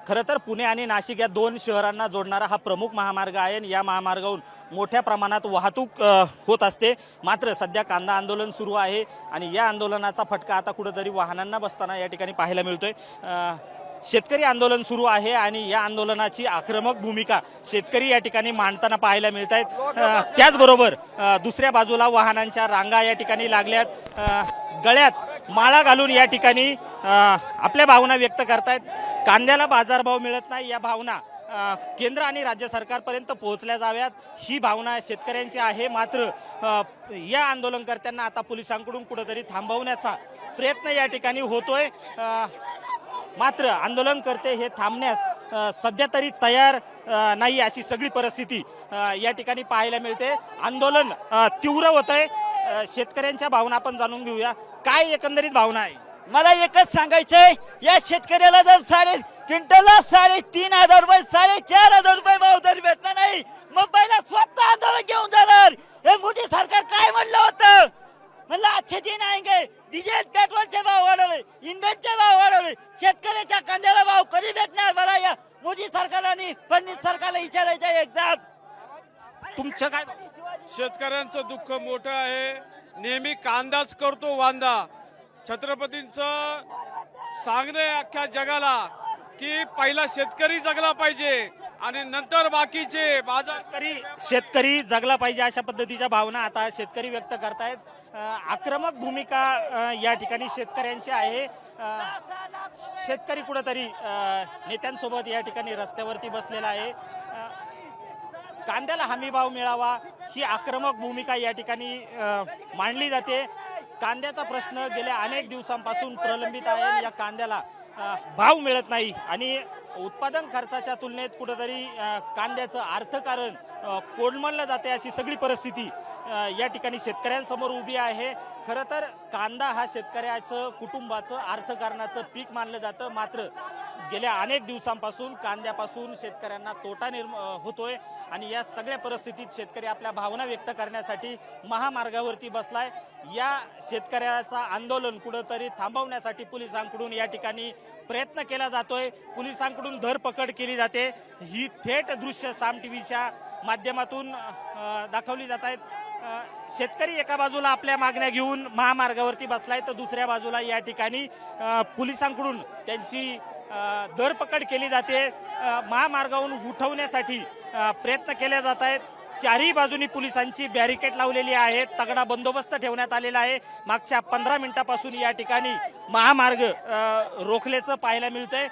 खरं तर पुणे आणि नाशिक या दोन शहरांना जोडणारा हा प्रमुख महामार्ग आहे आणि या महामार्गावरून मोठ्या प्रमाणात वाहतूक होत असते। मात्र सध्या कांदा आंदोलन सुरू आहे आणि या आंदोलनाचा फटका आता कुठेतरी वाहनांना बसताना या ठिकाणी पाहायला मिळतोय। शेतकरी आंदोलन सुरू आहे आणि या आंदोलनाची आक्रमक भूमिका शेतकरी या ठिकाणी मांडताना पाहायला मिळत आहेत। त्याचबरोबर दुसऱ्या बाजूला वाहनांच्या रांगा या ठिकाणी लागल्यात, गळ्यात माळा घालून या ठिकाणी आपल्या भावना व्यक्त करतायत। कांद्याला बाजारभाव मिळत नाही या भावना केंद्र आणि राज्य सरकारपर्यंत पोहोचल्या जाव्यात ही भावना शेतकऱ्यांची आहे। मात्र या आंदोलनकर्त्यांना आता पोलिसांकडून कुठेतरी थांबवण्याचा प्रयत्न या ठिकाणी होतोय। मात्र आंदोलनकर्ते हे थांबण्यास सध्या तरी तयार नाही अशी सगळी परिस्थिती या ठिकाणी पाहायला मिळते। आंदोलन तीव्र होतंय। शेतकऱ्यांच्या भावना आपण जाणून घेऊया, काय एकंदरीत भावना आहे। मला एकच सांगायचंय, या शेतकऱ्याला जर क्विंटलला 3,500 रुपये 4,500 रुपये भाव जर भेटला नाही, मग पहिला स्वतः आंदोलन घेऊन जाणार। हे मोदी सरकार काय म्हणलं होतं, म्हणलं अच्छे दिन आएंगे, डिझेल पेट्रोलचे भाव वाढवले, इंधनचे भाव वाढवले, शेतकऱ्याच्या कांद्याला भाव कधी भेटणार? मला या मोदी सरकारला आणि फडणवीस सरकारला विचारायचं एकदा। तुमचं काय? शेतकऱ्यांचं दुःख मोठं आहे। नेहमी कांदाच करतो वांदा। छत्रपतींचं सांगणे अख्ख्या जगाला की पहिला शेतकरी जगला पाहिजे आणि नंतर बाकीचे बाजार। शेतकरी जगला पाहिजे अशा पद्धतीच्या भावना आता शेतकरी व्यक्त करतायत। आक्रमक भूमिका या ठिकाणी शेतकऱ्यांची आहे। शेतकरी कुठेतरी नेत्यांसोबत या ठिकाणी रस्त्यावरती बसलेला आहे। कांद्याला हमी भाव मिळावा ही आक्रमक भूमिका या ठिकाणी मांडली जाते। कांद्याचा प्रश्न गेल्या अनेक दिवसांपासून प्रलंबित आहे। या कांद्याला भाव मिळत नाही आणि उत्पादन खर्चाच्या तुलनेत कुठेतरी कांद्याचं अर्थकारण कोलमडलं जाते अशी सगळी परिस्थिती या ठिकाणी शेतकऱ्यांसमोर उभी आहे। खरं तर कांदा हा शेतकऱ्याचं कुटुंबाचं अर्थकारणाचं पीक मानलं जातं। मात्र गेल्या अनेक दिवसांपासून कांद्यापासून शेतकऱ्यांना तोटा होतोय आणि या सगळ्या परिस्थितीत शेतकरी आपल्या भावना व्यक्त करण्यासाठी महामार्गावरती बसलाय। या शेतकऱ्याचा आंदोलन कुठंतरी थांबवण्यासाठी पोलिसांकडून या ठिकाणी प्रयत्न केला जातोय। पोलिसांकडून धरपकड केली जाते। ही थेट दृश्य साम टीव्हीच्या माध्यमातून दाखवली जात आहेत। शेतकरी एका बाजूला आपल्या मागण्या घेऊन महामार्गावरती बसलाय तर दुसऱ्या बाजूला या ठिकाणी पोलिसांकडून त्यांची धरपकड केली जाते। महामार्गावरून उठवण्यासाठी प्रयत्न केले जात आहेत। चारही बाजूनी पोलिसांची बॅरिकेड लावलेली आहे, तगडा बंदोबस्त ठेवण्यात आलेला आहे। मागच्या 15 मिनिटापासून या ठिकाणी महामार्ग रोखल्याचं पाहायला मिळतंय।